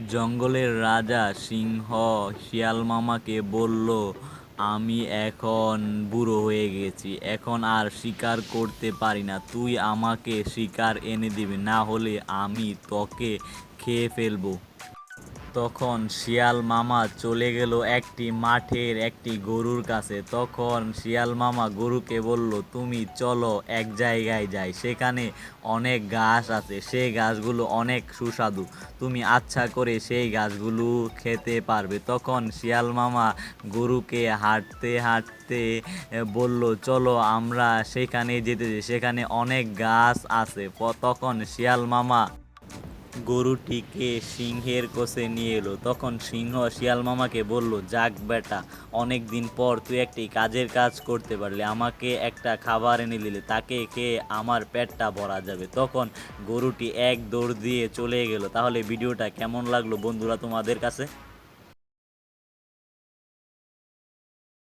জঙ্গলের রাজা সিংহ শিয়াল মামাকে বলল, আমি এখন বুড়ো হয়ে গেছি, এখন আর শিকার করতে পারি না। তুই আমাকে শিকার এনে দিবি, না হলে আমি তোকে খেয়ে ফেলবো। তখন শিয়াল মামা চলে গেল একটি মাঠের একটি গরুর কাছে। তখন শিয়াল মামা গরুকে বলল, তুমি চলো এক জায়গায় যাই, সেখানে অনেক ঘাস আছে, সেই ঘাসগুলো অনেক সুস্বাদু, তুমি আচ্ছা করে সেই ঘাসগুলো খেতে পারবে। তখন শিয়াল মামা গরুকে হাঁটতে হাঁটতে বলল, চলো আমরা সেখানে যেতে, সেখানে অনেক গাছ আছে। তখন শিয়াল মামা গরুটিকে সিংহের কাছে নিয়ে এলো। তখন সিংহ শিয়াল মামাকে বলল, যাক বেটা, অনেক দিন পর তুই একটি কাজের কাজ করতে পারলি, আমাকে একটা খাবার এনে দিলে, তাকে খেয়ে আমার পেটটা ভরা যাবে। তখন গরুটি এক দৌড় দিয়ে চলে গেল। তাহলে ভিডিওটা কেমন লাগলো বন্ধুরা তোমাদের কাছে?